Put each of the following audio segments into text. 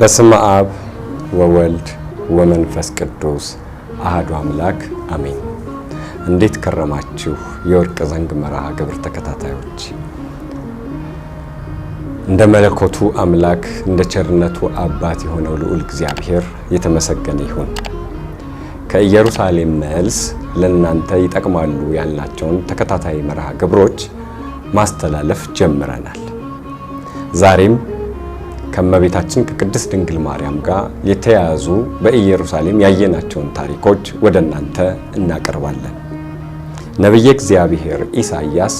በስመ አብ ወወልድ ወመንፈስ ቅዱስ አሐዱ አምላክ አሜን። እንዴት ከረማችሁ የወርቅ ዘንግ መርሃ ግብር ተከታታዮች? እንደ መለኮቱ አምላክ እንደ ቸርነቱ አባት የሆነው ልዑል እግዚአብሔር የተመሰገነ ይሁን። ከኢየሩሳሌም መልስ ለእናንተ ይጠቅማሉ ያልናቸውን ተከታታይ መርሃ ግብሮች ማስተላለፍ ጀምረናል። ዛሬም ከመቤታችን ከቅድስት ድንግል ማርያም ጋር የተያያዙ በኢየሩሳሌም ያየናቸውን ታሪኮች ወደ እናንተ እናቀርባለን። ነቢየ እግዚአብሔር ኢሳይያስ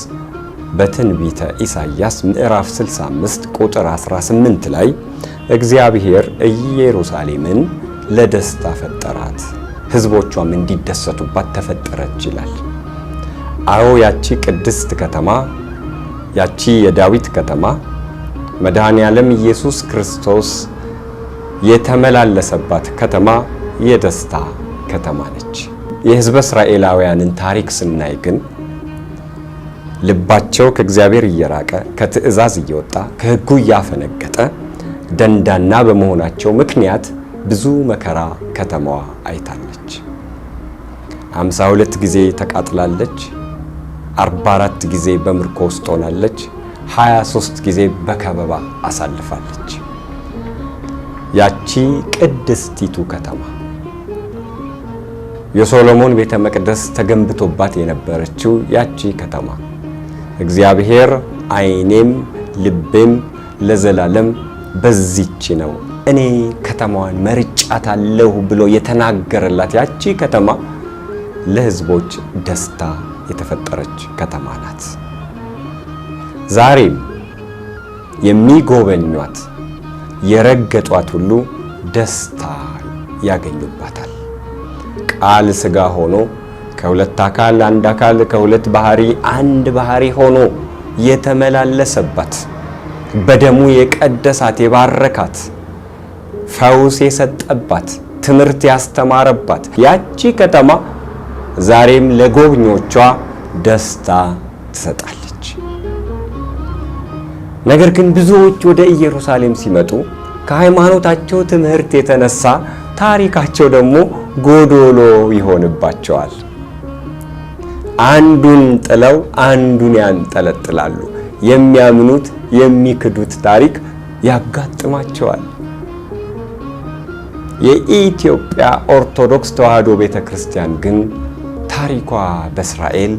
በትንቢተ ኢሳይያስ ምዕራፍ 65 ቁጥር 18 ላይ እግዚአብሔር ኢየሩሳሌምን ለደስታ ፈጠራት፣ ሕዝቦቿም እንዲደሰቱባት ተፈጠረች ይላል። አዎ ያቺ ቅድስት ከተማ፣ ያቺ የዳዊት ከተማ መድኃኔ ዓለም ኢየሱስ ክርስቶስ የተመላለሰባት ከተማ የደስታ ከተማ ነች። የሕዝበ እስራኤላውያንን ታሪክ ስናይ ግን ልባቸው ከእግዚአብሔር እየራቀ ከትእዛዝ እየወጣ ከሕጉ እያፈነገጠ ደንዳና በመሆናቸው ምክንያት ብዙ መከራ ከተማዋ አይታለች። 52 ጊዜ ተቃጥላለች። 44 ጊዜ በምርኮ ውስጥ ሆናለች። 23 ጊዜ በከበባ አሳልፋለች። ያቺ ቅድስቲቱ ከተማ የሶሎሞን ቤተ መቅደስ ተገንብቶባት የነበረችው ያቺ ከተማ እግዚአብሔር ዓይኔም ልቤም ለዘላለም በዚች ነው እኔ ከተማዋን መርጫታለሁ ብሎ የተናገረላት ያቺ ከተማ ለሕዝቦች ደስታ የተፈጠረች ከተማ ናት። ዛሬም የሚጎበኟት የረገጧት ሁሉ ደስታ ያገኙባታል። ቃል ሥጋ ሆኖ ከሁለት አካል አንድ አካል ከሁለት ባህሪ አንድ ባህሪ ሆኖ የተመላለሰባት በደሙ የቀደሳት የባረካት ፈውስ የሰጠባት ትምህርት ያስተማረባት ያቺ ከተማ ዛሬም ለጎብኚዎቿ ደስታ ትሰጣለች። ነገር ግን ብዙዎች ወደ ኢየሩሳሌም ሲመጡ ከሃይማኖታቸው ትምህርት የተነሳ ታሪካቸው ደግሞ ጎዶሎ ይሆንባቸዋል። አንዱን ጥለው አንዱን ያንጠለጥላሉ። የሚያምኑት የሚክዱት ታሪክ ያጋጥማቸዋል። የኢትዮጵያ ኦርቶዶክስ ተዋሕዶ ቤተክርስቲያን ግን ታሪኳ በእስራኤል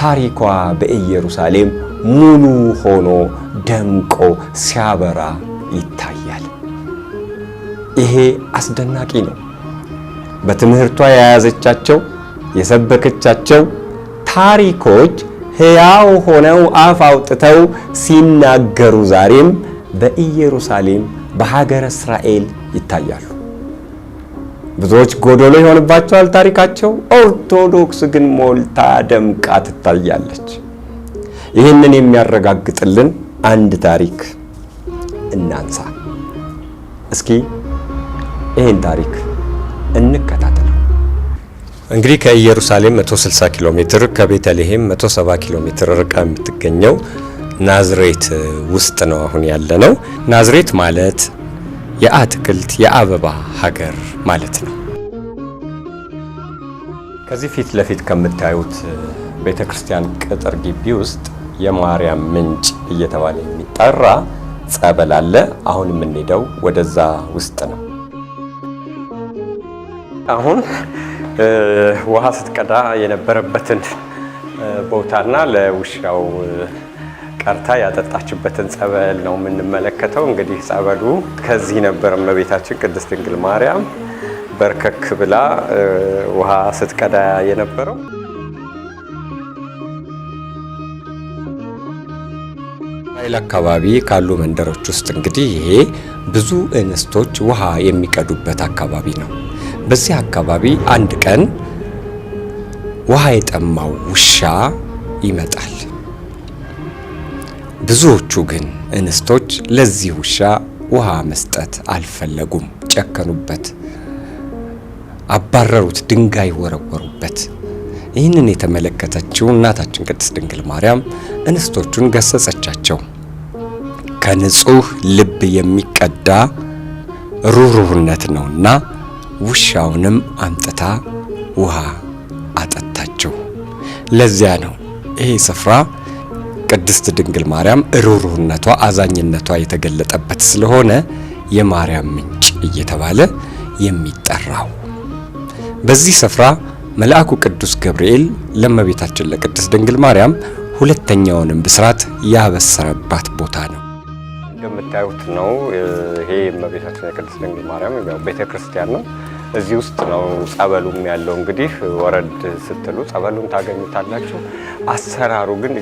ታሪኳ በኢየሩሳሌም ሙሉ ሆኖ ደምቆ ሲያበራ ይታያል። ይሄ አስደናቂ ነው። በትምህርቷ የያዘቻቸው የሰበከቻቸው ታሪኮች ሕያው ሆነው አፍ አውጥተው ሲናገሩ ዛሬም በኢየሩሳሌም በሀገረ እስራኤል ይታያሉ። ብዙዎች ጎዶሎ ይሆንባቸዋል ታሪካቸው። ኦርቶዶክስ ግን ሞልታ ደምቃ ትታያለች። ይህንን የሚያረጋግጥልን አንድ ታሪክ እናንሳ። እስኪ ይህን ታሪክ እንከታተለው። እንግዲህ ከኢየሩሳሌም 160 ኪሎ ሜትር ከቤተልሔም 170 ኪሎ ሜትር ርቃ የምትገኘው ናዝሬት ውስጥ ነው አሁን ያለነው። ናዝሬት ማለት የአትክልት የአበባ ሀገር ማለት ነው። ከዚህ ፊት ለፊት ከምታዩት ቤተክርስቲያን ቅጥር ግቢ ውስጥ የማርያም ምንጭ እየተባለ የሚጠራ ጸበል አለ። አሁን የምንሄደው ወደዛ ውስጥ ነው። አሁን ውሃ ስትቀዳ የነበረበትን ቦታና ለውሻው ቀርታ ያጠጣችበትን ጸበል ነው የምንመለከተው። እንግዲህ ጸበሉ ከዚህ ነበር እመቤታችን ቅድስት ድንግል ማርያም በርከክ ብላ ውሃ ስትቀዳ የነበረው። እስራኤል አካባቢ ካሉ መንደሮች ውስጥ እንግዲህ ይሄ ብዙ እንስቶች ውሃ የሚቀዱበት አካባቢ ነው። በዚህ አካባቢ አንድ ቀን ውሃ የጠማው ውሻ ይመጣል። ብዙዎቹ ግን እንስቶች ለዚህ ውሻ ውሃ መስጠት አልፈለጉም፣ ጨከኑበት፣ አባረሩት፣ ድንጋይ ወረወሩበት። ይህንን የተመለከተችው እናታችን ቅድስት ድንግል ማርያም እንስቶቹን ገሰጸቻቸው። ከንጹህ ልብ የሚቀዳ ሩህሩህነት ነውና ውሻውንም አምጥታ ውሃ አጠጣችው። ለዚያ ነው ይሄ ስፍራ ቅድስት ድንግል ማርያም ሩህሩህነቷ፣ አዛኝነቷ የተገለጠበት ስለሆነ የማርያም ምንጭ እየተባለ የሚጠራው። በዚህ ስፍራ መልአኩ ቅዱስ ገብርኤል ለእመቤታችን ለቅድስት ድንግል ማርያም ሁለተኛውንም ብስራት ያበሰረባት ቦታ ነው። እንደምታዩት ነው። ይሄ እመቤታችን የቅድስት ድንግል ማርያም ቤተክርስቲያን ነው። እዚህ ውስጥ ነው ጸበሉም ያለው። እንግዲህ ወረድ ስትሉ ጸበሉን ታገኙታላችሁ። አሰራሩ ግን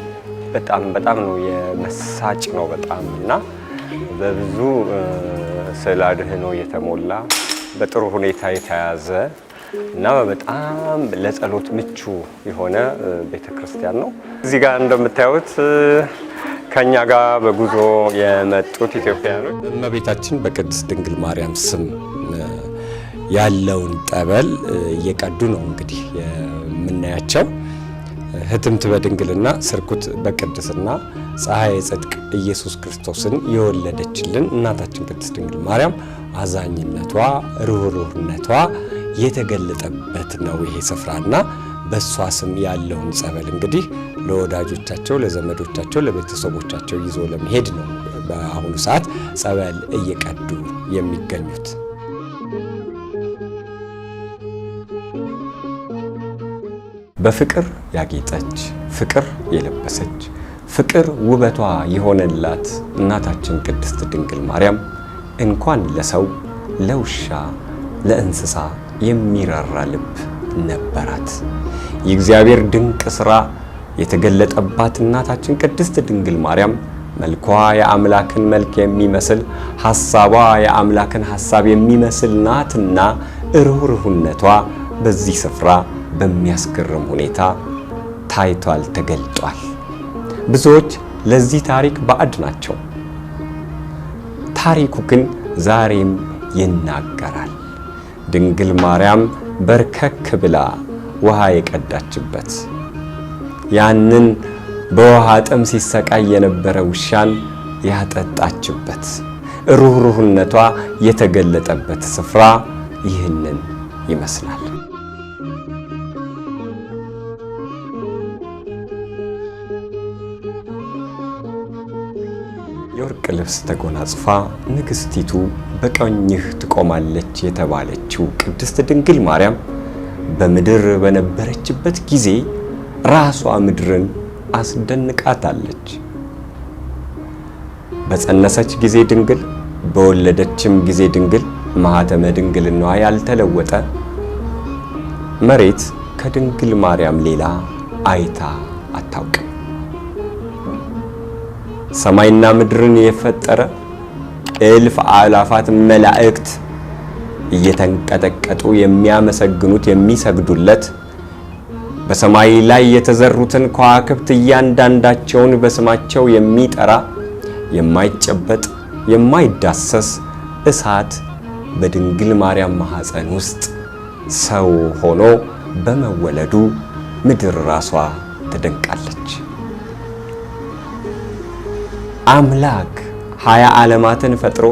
በጣም ነው የመሳጭ ነው በጣም እና በብዙ ስዕለ አድኅኖ የተሞላ በጥሩ ሁኔታ የተያዘ እና በጣም ለጸሎት ምቹ የሆነ ቤተክርስቲያን ነው። እዚህ ጋር እንደምታዩት ከኛ ጋር በጉዞ የመጡት ኢትዮጵያውያኖች እመቤታችን በቅድስት ድንግል ማርያም ስም ያለውን ጠበል እየቀዱ ነው እንግዲህ የምናያቸው። ህትምት በድንግልና ስርኩት በቅድስና ፀሐይ ጽድቅ ኢየሱስ ክርስቶስን የወለደችልን እናታችን ቅድስት ድንግል ማርያም አዛኝነቷ፣ ሩህሩህነቷ የተገለጠበት ነው ይሄ ስፍራና በሷ ስም ያለውን ጸበል እንግዲህ ለወዳጆቻቸው፣ ለዘመዶቻቸው፣ ለቤተሰቦቻቸው ይዞ ለመሄድ ነው በአሁኑ ሰዓት ጸበል እየቀዱ የሚገኙት። በፍቅር ያጌጠች፣ ፍቅር የለበሰች፣ ፍቅር ውበቷ የሆነላት እናታችን ቅድስት ድንግል ማርያም እንኳን ለሰው ለውሻ ለእንስሳ የሚራራ ልብ ነበራት። የእግዚአብሔር ድንቅ ሥራ የተገለጠባት እናታችን ቅድስት ድንግል ማርያም መልኳ የአምላክን መልክ የሚመስል ሐሳቧ የአምላክን ሐሳብ የሚመስል ናትና ሩህሩህነቷ በዚህ ስፍራ በሚያስገርም ሁኔታ ታይቷል፣ ተገልጧል። ብዙዎች ለዚህ ታሪክ ባዕድ ናቸው። ታሪኩ ግን ዛሬም ይናገራል። ድንግል ማርያም በርከክ ብላ ውሃ የቀዳችበት፣ ያንን በውሃ ጥም ሲሰቃይ የነበረ ውሻን ያጠጣችበት፣ ሩህሩህነቷ የተገለጠበት ስፍራ ይህንን ይመስላል። የወርቅ ልብስ ተጎናጽፋ ንግስቲቱ በቀኝህ ትቆማለች የተባለችው ቅድስት ድንግል ማርያም በምድር በነበረችበት ጊዜ ራሷ ምድርን አስደንቃታለች። በጸነሰች ጊዜ ድንግል፣ በወለደችም ጊዜ ድንግል፣ ማኅተመ ድንግልናዋ ያልተለወጠ መሬት ከድንግል ማርያም ሌላ አይታ አታውቅም። ሰማይና ምድርን የፈጠረ እልፍ አእላፋት መላእክት እየተንቀጠቀጡ የሚያመሰግኑት የሚሰግዱለት፣ በሰማይ ላይ የተዘሩትን ከዋክብት እያንዳንዳቸውን በስማቸው የሚጠራ የማይጨበጥ የማይዳሰስ እሳት በድንግል ማርያም ማኅፀን ውስጥ ሰው ሆኖ በመወለዱ ምድር ራሷ ትደንቃለች። አምላክ 20 ዓለማትን ፈጥሮ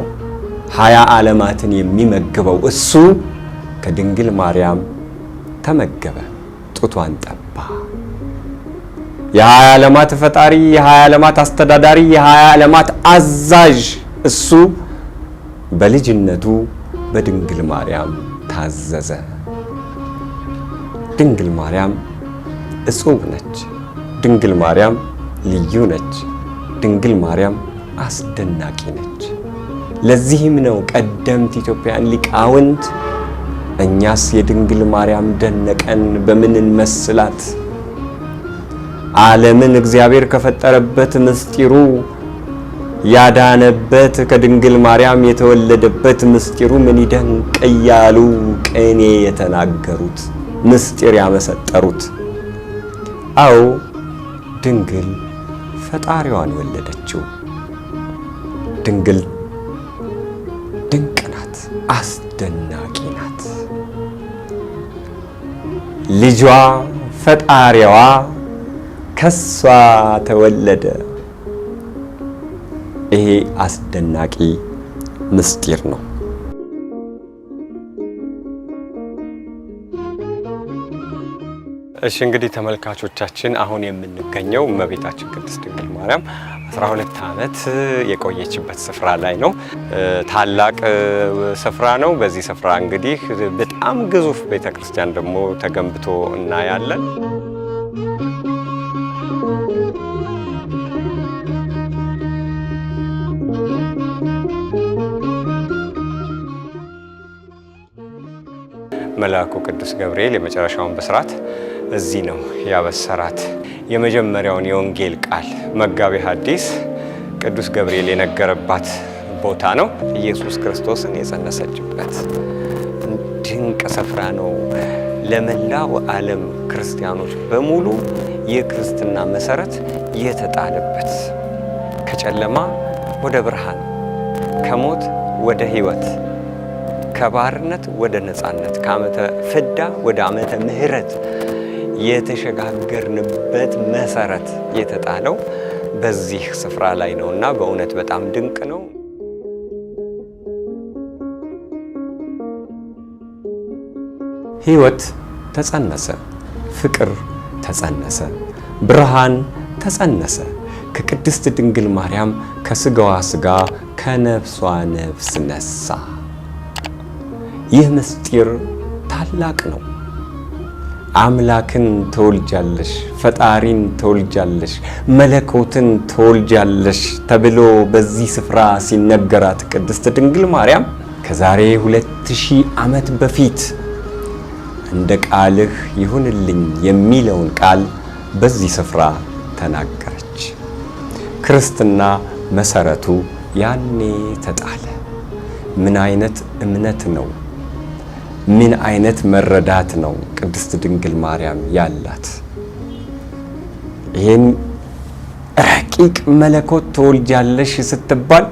20 ዓለማትን የሚመግበው እሱ ከድንግል ማርያም ተመገበ፣ ጡቷን ጠባ። የ20 ዓለማት ፈጣሪ፣ የ20 ዓለማት አስተዳዳሪ፣ የ20 ዓለማት አዛዥ እሱ በልጅነቱ በድንግል ማርያም ታዘዘ። ድንግል ማርያም እጹብ ነች። ድንግል ማርያም ልዩ ነች። ድንግል ማርያም አስደናቂ ነች። ለዚህም ነው ቀደምት ኢትዮጵያን ሊቃውንት እኛስ የድንግል ማርያም ደነቀን በምን እንመስላት? ዓለምን እግዚአብሔር ከፈጠረበት ምስጢሩ ያዳነበት ከድንግል ማርያም የተወለደበት ምስጢሩ ምን ይደንቅ እያሉ ቅኔ የተናገሩት ምስጢር ያመሰጠሩት። አዎ ድንግል ፈጣሪዋን ወለደችው። ድንግል ድንቅ ናት፣ አስደናቂ ናት። ልጇ ፈጣሪዋ ከሷ ተወለደ። ይሄ አስደናቂ ምስጢር ነው። እሺ እንግዲህ ተመልካቾቻችን አሁን የምንገኘው እመቤታችን ቅድስት ድንግል ማርያም 12 ዓመት የቆየችበት ስፍራ ላይ ነው። ታላቅ ስፍራ ነው። በዚህ ስፍራ እንግዲህ በጣም ግዙፍ ቤተክርስቲያን ደግሞ ተገንብቶ እናያለን። መልአኩ ቅዱስ ገብርኤል የመጨረሻውን ብስራት እዚህ ነው ያበሰራት። የመጀመሪያውን የወንጌል ቃል መጋቤ ሐዲስ ቅዱስ ገብርኤል የነገረባት ቦታ ነው። ኢየሱስ ክርስቶስን የጸነሰችበት ድንቅ ስፍራ ነው። ለመላው ዓለም ክርስቲያኖች በሙሉ የክርስትና መሰረት የተጣለበት፣ ከጨለማ ወደ ብርሃን፣ ከሞት ወደ ሕይወት፣ ከባርነት ወደ ነፃነት፣ ከዓመተ ፍዳ ወደ ዓመተ ምሕረት የተሸጋገርንበት መሰረት የተጣለው በዚህ ስፍራ ላይ ነውና በእውነት በጣም ድንቅ ነው። ሕይወት ተጸነሰ፣ ፍቅር ተጸነሰ፣ ብርሃን ተጸነሰ። ከቅድስት ድንግል ማርያም ከስጋዋ ስጋ ከነፍሷ ነፍስ ነሳ። ይህ ምስጢር ታላቅ ነው። አምላክን ተወልጃለሽ፣ ፈጣሪን ተወልጃለሽ፣ መለኮትን ተወልጃለሽ ተብሎ በዚህ ስፍራ ሲነገራት ቅድስት ድንግል ማርያም ከዛሬ 2000 ዓመት በፊት እንደ ቃልህ ይሁንልኝ የሚለውን ቃል በዚህ ስፍራ ተናገረች። ክርስትና መሰረቱ ያኔ ተጣለ። ምን አይነት እምነት ነው? ምን አይነት መረዳት ነው ቅድስት ድንግል ማርያም ያላት? ይሄን ረቂቅ መለኮት ተወልጃለሽ ስትባል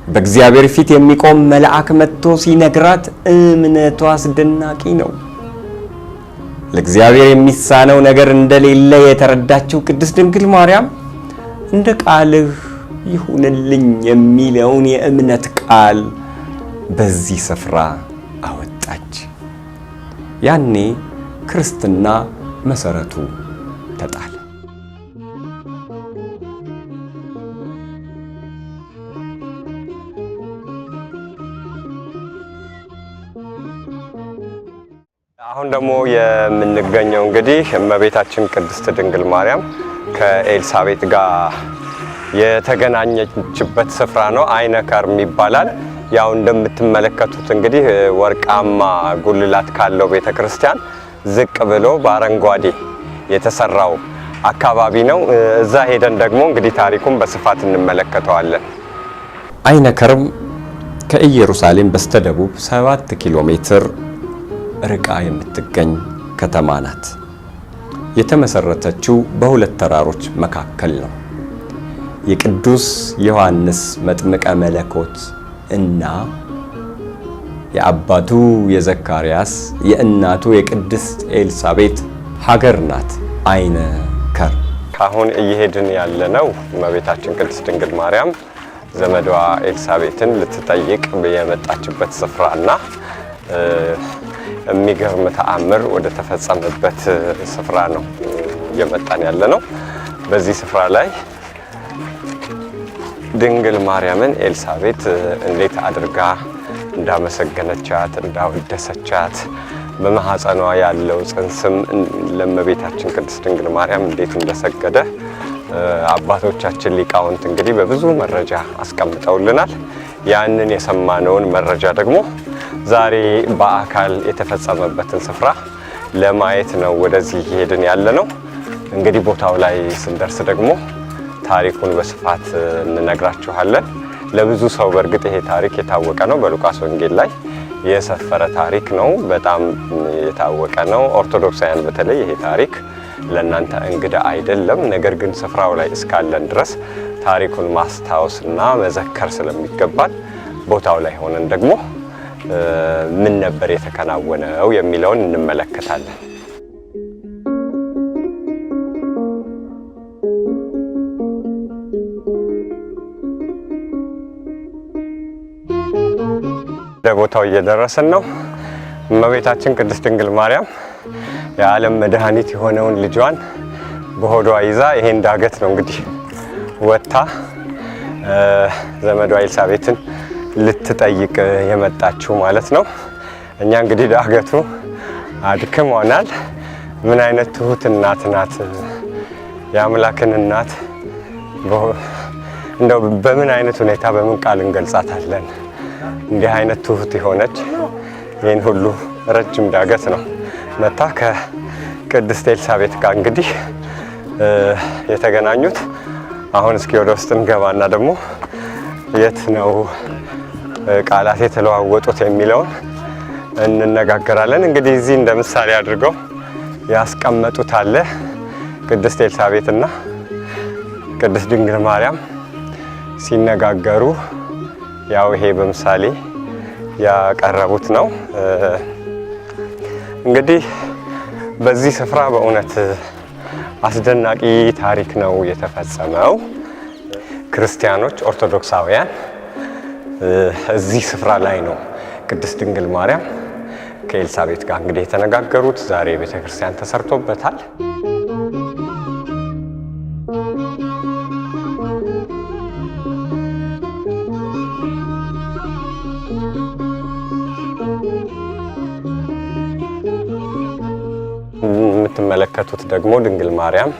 በእግዚአብሔር ፊት የሚቆም መልአክ መጥቶ ሲነግራት እምነቷ አስደናቂ ነው። ለእግዚአብሔር የሚሳነው ነገር እንደሌለ የተረዳችው ቅድስት ድንግል ማርያም እንደ ቃልህ ይሁንልኝ የሚለውን የእምነት ቃል በዚህ ስፍራ አወጣች። ያኔ ክርስትና መሰረቱ ተጣለ። አሁን ደግሞ የምንገኘው እንግዲህ እመቤታችን ቅድስት ድንግል ማርያም ከኤልሳቤጥ ጋር የተገናኘችበት ስፍራ ነው። አይነ ከርም ይባላል። ያው እንደምትመለከቱት እንግዲህ ወርቃማ ጉልላት ካለው ቤተክርስቲያን ዝቅ ብሎ በአረንጓዴ የተሰራው አካባቢ ነው። እዛ ሄደን ደግሞ እንግዲህ ታሪኩን በስፋት እንመለከተዋለን። አይነ ከርም ከኢየሩሳሌም በስተደቡብ 7 ኪሎ ሜትር ርቃ የምትገኝ ከተማ ናት። የተመሰረተችው በሁለት ተራሮች መካከል ነው። የቅዱስ ዮሐንስ መጥምቀ መለኮት እና የአባቱ የዘካርያስ የእናቱ የቅድስት ኤልሳቤጥ ሀገር ናት አይነ ከርም። አሁን እየሄድን ያለነው እመቤታችን ቅድስት ድንግል ማርያም ዘመዷ ኤልሳቤጥን ልትጠይቅ የመጣችበት ስፍራና የሚገርም ተአምር ወደ ተፈጸመበት ስፍራ ነው እየመጣን ያለነው። በዚህ ስፍራ ላይ ድንግል ማርያምን ኤልሳቤጥ እንዴት አድርጋ እንዳመሰገነቻት እንዳወደሰቻት፣ በማህፀኗ ያለው ጽንስም ለእመቤታችን ቅድስት ድንግል ማርያም እንዴት እንደሰገደ አባቶቻችን ሊቃውንት እንግዲህ በብዙ መረጃ አስቀምጠውልናል። ያንን የሰማነውን መረጃ ደግሞ ዛሬ በአካል የተፈጸመበትን ስፍራ ለማየት ነው ወደዚህ ሄድን ያለነው። እንግዲህ ቦታው ላይ ስንደርስ ደግሞ ታሪኩን በስፋት እንነግራችኋለን። ለብዙ ሰው በእርግጥ ይሄ ታሪክ የታወቀ ነው። በሉቃስ ወንጌል ላይ የሰፈረ ታሪክ ነው። በጣም የታወቀ ነው። ኦርቶዶክሳውያን በተለይ ይሄ ታሪክ ለእናንተ እንግዳ አይደለም። ነገር ግን ስፍራው ላይ እስካለን ድረስ ታሪኩን ማስታወስና መዘከር ስለሚገባል ቦታው ላይ ሆነን ደግሞ ምን ነበር የተከናወነው የሚለውን እንመለከታለን። ቦታው እየደረስን ነው። እመቤታችን ቅድስት ድንግል ማርያም የዓለም መድኃኒት የሆነውን ልጇን በሆዷ ይዛ ይሄን ዳገት ነው እንግዲህ ወጥታ ዘመዷ ኤልሳቤጥን ልትጠይቅ የመጣችው ማለት ነው። እኛ እንግዲህ ዳገቱ አድክሞናል። ምን አይነት ትሁት እናት ናት! የአምላክን እናት እንደው በምን አይነት ሁኔታ በምን ቃል እንገልጻታለን? እንዲህ አይነት ትሁት የሆነች ይህን ሁሉ ረጅም ዳገት ነው መታ ከቅድስት ኤልሳቤጥ ጋር እንግዲህ የተገናኙት። አሁን እስኪ ወደ ውስጥ እንገባና ደግሞ የት ነው ቃላት የተለዋወጡት የሚለውን እንነጋገራለን። እንግዲህ እዚህ እንደ ምሳሌ አድርገው ያስቀመጡት አለ። ቅድስት ኤልሳቤጥና ቅድስት ድንግል ማርያም ሲነጋገሩ ያው ይሄ በምሳሌ ያቀረቡት ነው። እንግዲህ በዚህ ስፍራ በእውነት አስደናቂ ታሪክ ነው የተፈጸመው። ክርስቲያኖች ኦርቶዶክሳውያን እዚህ ስፍራ ላይ ነው ቅድስት ድንግል ማርያም ከኤልሳቤጥ ጋር እንግዲህ የተነጋገሩት። ዛሬ ቤተክርስቲያን ተሰርቶበታል። የምትመለከቱት ደግሞ ድንግል ማርያም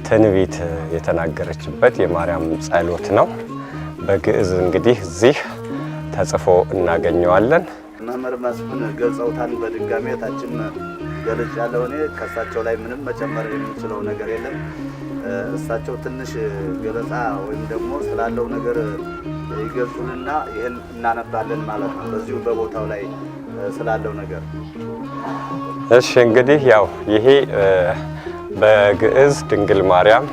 ትንቢት የተናገረችበት የማርያም ጸሎት ነው። በግዕዝ እንግዲህ እዚህ ተጽፎ እናገኘዋለን። መምህር መስፍን ገልጸውታል። በድጋሜ ታችን ገልጫለሁ። እኔ ከእሳቸው ላይ ምንም መጨመር የምችለው ነገር የለም። እሳቸው ትንሽ ገለጻ ወይም ደግሞ ስላለው ነገር ይገልጹንና ይህን እናነባለን ማለት ነው፣ በዚሁ በቦታው ላይ ስላለው ነገር። እሺ እንግዲህ ያው ይሄ በግዕዝ ድንግል ማርያም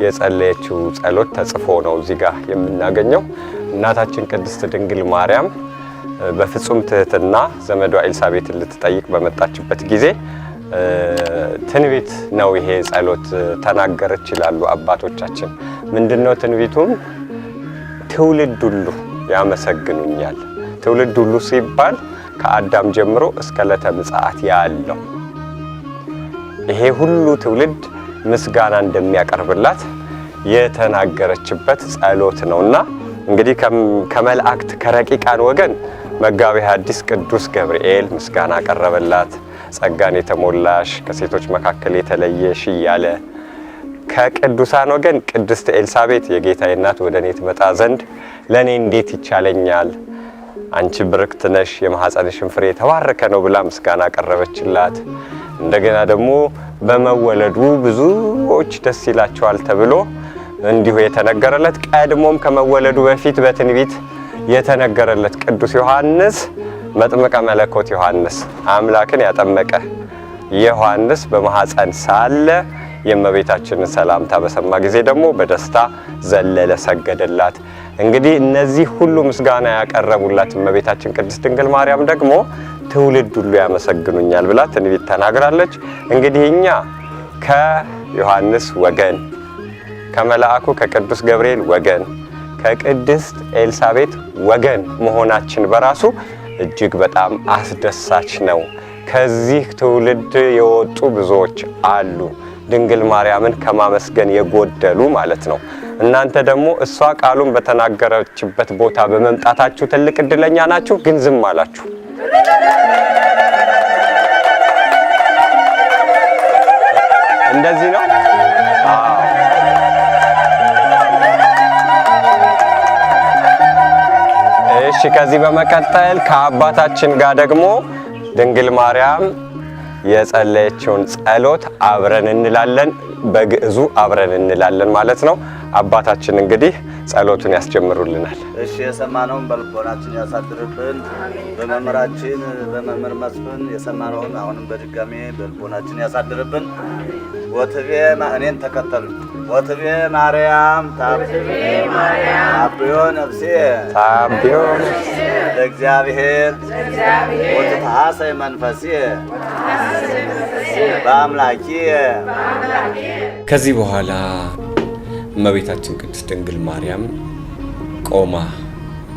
የጸለየችው ጸሎት ተጽፎ ነው እዚህ ጋር የምናገኘው። እናታችን ቅድስት ድንግል ማርያም በፍጹም ትህትና ዘመዷ ኤልሳቤጥን ልትጠይቅ በመጣችበት ጊዜ ትንቢት ነው ይሄ ጸሎት ተናገረች ይላሉ አባቶቻችን። ምንድነው ትንቢቱም? ትውልድ ሁሉ ያመሰግኑኛል። ትውልድ ሁሉ ሲባል ከአዳም ጀምሮ እስከ ዕለተ ምጽአት ያለው ይሄ ሁሉ ትውልድ ምስጋና እንደሚያቀርብላት የተናገረችበት ጸሎት ነውና እንግዲህ ከመላእክት ከረቂቃን ወገን መጋቤ ሐዲስ ቅዱስ ገብርኤል ምስጋና አቀረበላት። ጸጋን የተሞላሽ ከሴቶች መካከል የተለየሽ እያለ ከቅዱሳን ወገን ቅድስት ኤልሳቤጥ የጌታዬ እናት ወደ እኔ ትመጣ ዘንድ ለእኔ እንዴት ይቻለኛል? አንቺ ብርክት ነሽ፣ የማኅፀንሽን ፍሬ የተባረከ ነው ብላ ምስጋና አቀረበችላት። እንደገና ደግሞ በመወለዱ ብዙዎች ደስ ይላቸዋል ተብሎ እንዲሁ የተነገረለት ቀድሞም ከመወለዱ በፊት በትንቢት የተነገረለት ቅዱስ ዮሐንስ መጥምቀ መለኮት ዮሐንስ አምላክን ያጠመቀ ዮሐንስ በማኅፀን ሳለ የእመቤታችንን ሰላምታ በሰማ ጊዜ ደግሞ በደስታ ዘለለ፣ ሰገደላት። እንግዲህ እነዚህ ሁሉ ምስጋና ያቀረቡላት እመቤታችን ቅድስት ድንግል ማርያም ደግሞ ትውልድ ሁሉ ያመሰግኑኛል ብላ ትንቢት ተናግራለች። እንግዲህ እኛ ከዮሐንስ ወገን፣ ከመልአኩ ከቅዱስ ገብርኤል ወገን፣ ከቅድስት ኤልሳቤጥ ወገን መሆናችን በራሱ እጅግ በጣም አስደሳች ነው። ከዚህ ትውልድ የወጡ ብዙዎች አሉ፣ ድንግል ማርያምን ከማመስገን የጎደሉ ማለት ነው። እናንተ ደግሞ እሷ ቃሉን በተናገረችበት ቦታ በመምጣታችሁ ትልቅ እድለኛ ናችሁ። ግን ዝም አላችሁ። እንደዚህ ነው። እሺ ከዚህ በመቀጠል ከአባታችን ጋር ደግሞ ድንግል ማርያም የጸለየችውን ጸሎት አብረን እንላለን። በግዕዙ አብረን እንላለን ማለት ነው። አባታችን እንግዲህ ጸሎቱን ያስጀምሩልናል። እሺ የሰማነውን በልቦናችን ያሳድርብን። በመምህራችን በመምህር መስፍን የሰማነውን አሁንም በድጋሜ በልቦናችን ያሳድርብን። ወትቤ እኔን ተከተሉ። ወትቤ ማርያም ታብዮ ነፍሴ ለእግዚአብሔር ወትትሐሰይ መንፈሴ በአምላኬ። ከዚህ በኋላ እመቤታችን ቅድስት ድንግል ማርያም ቆማ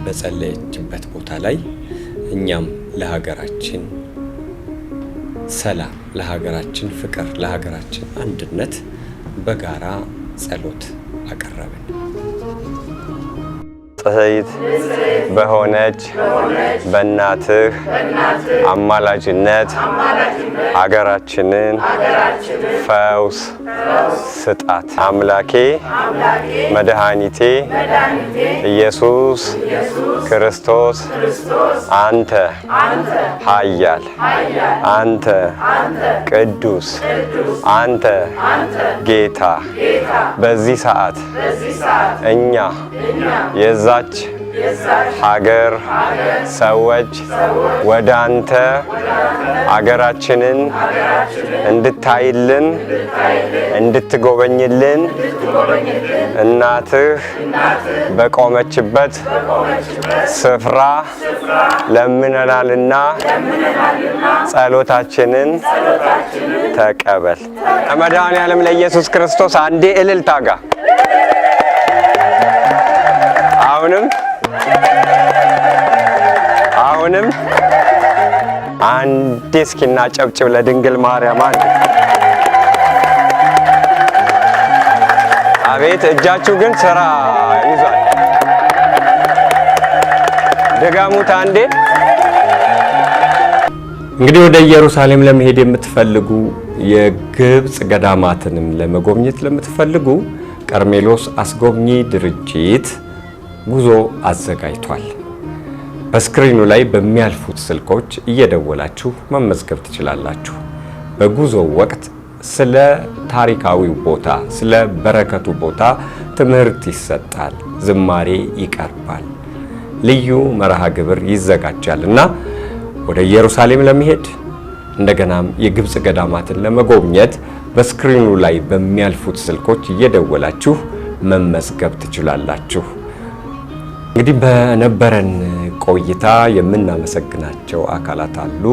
በጸለየችበት ቦታ ላይ እኛም ለሀገራችን ሰላም ለሀገራችን ፍቅር፣ ለሀገራችን አንድነት በጋራ ጸሎት አቀረብን። ጽሕይት በሆነች በእናትህ አማላጅነት ሀገራችንን ፈውስ ስጣት። አምላኬ መድኃኒቴ ኢየሱስ ክርስቶስ አንተ ኃያል፣ አንተ ቅዱስ፣ አንተ ጌታ በዚህ ሰዓት እኛ የዛች ሀገር ሰዎች ወደ አንተ ሀገራችንን እንድታይልን እንድትጎበኝልን እናትህ በቆመችበት ስፍራ ለምነናልና ጸሎታችንን ተቀበል። ለመድኃኔዓለም ለኢየሱስ ክርስቶስ አንዴ እልልታ ጋ አሁንም አንዴ እስኪና ጨብጭብ ለድንግል ማርያም። አቤት እጃችሁ ግን ስራ ይዟል። ደጋሙት አንዴ። እንግዲህ ወደ ኢየሩሳሌም ለመሄድ የምትፈልጉ የግብጽ ገዳማትንም ለመጎብኘት ለምትፈልጉ ቀርሜሎስ አስጎብኚ ድርጅት ጉዞ አዘጋጅቷል። በስክሪኑ ላይ በሚያልፉት ስልኮች እየደወላችሁ መመዝገብ ትችላላችሁ። በጉዞው ወቅት ስለ ታሪካዊው ቦታ፣ ስለ በረከቱ ቦታ ትምህርት ይሰጣል፣ ዝማሬ ይቀርባል፣ ልዩ መርሃ ግብር ይዘጋጃል እና ወደ ኢየሩሳሌም ለመሄድ እንደገናም የግብጽ ገዳማትን ለመጎብኘት በስክሪኑ ላይ በሚያልፉት ስልኮች እየደወላችሁ መመዝገብ ትችላላችሁ። እንግዲህ በነበረን ቆይታ የምናመሰግናቸው አካላት አሉ።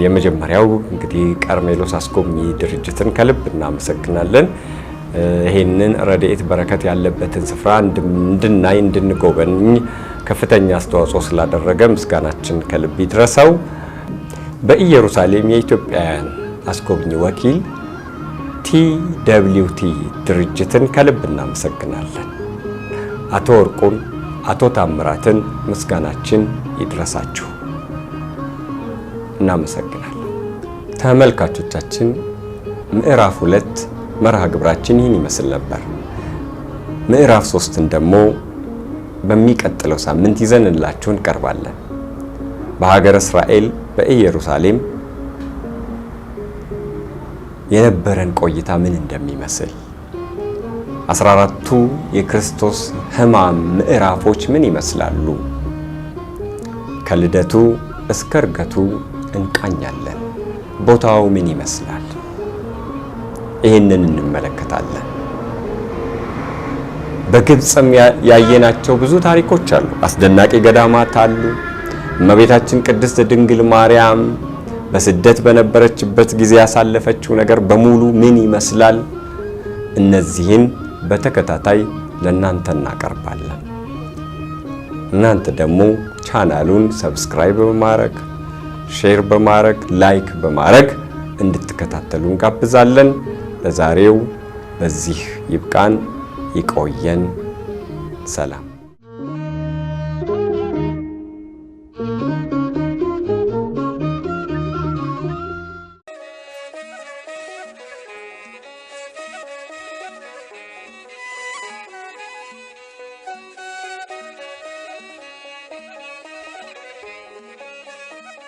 የመጀመሪያው እንግዲህ ቀርሜሎስ አስጎብኚ ድርጅትን ከልብ እናመሰግናለን። ይሄንን ረድኤት በረከት ያለበትን ስፍራ እንድናይ እንድንጎበኝ ከፍተኛ አስተዋጽኦ ስላደረገ ምስጋናችን ከልብ ይድረሰው። በኢየሩሳሌም የኢትዮጵያውያን አስጎብኚ ወኪል TWT ድርጅትን ከልብ እናመሰግናለን። አቶ ወርቁን፣ አቶ ታምራትን ምስጋናችን ይድረሳችሁ። እናመሰግናለን። ተመልካቾቻችን ምዕራፍ 2 መርሃ ግብራችን ይህን ይመስል ነበር። ምዕራፍ 3ን ደግሞ በሚቀጥለው ሳምንት ይዘንላችሁ እንቀርባለን። በሀገረ እስራኤል በኢየሩሳሌም የነበረን ቆይታ ምን እንደሚመስል 14ቱ የክርስቶስ ሕማም ምዕራፎች ምን ይመስላሉ? ከልደቱ እስከ ዕርገቱ እንቃኛለን። ቦታው ምን ይመስላል? ይህንን እንመለከታለን። በግብጽም ያየናቸው ብዙ ታሪኮች አሉ። አስደናቂ ገዳማት አሉ። እመቤታችን ቅድስት ድንግል ማርያም በስደት በነበረችበት ጊዜ ያሳለፈችው ነገር በሙሉ ምን ይመስላል? እነዚህን በተከታታይ ለእናንተ እናቀርባለን። እናንተ ደግሞ ቻናሉን ሰብስክራይብ በማድረግ ሼር በማድረግ ላይክ በማድረግ እንድትከታተሉ እንጋብዛለን። ለዛሬው በዚህ ይብቃን። ይቆየን። ሰላም።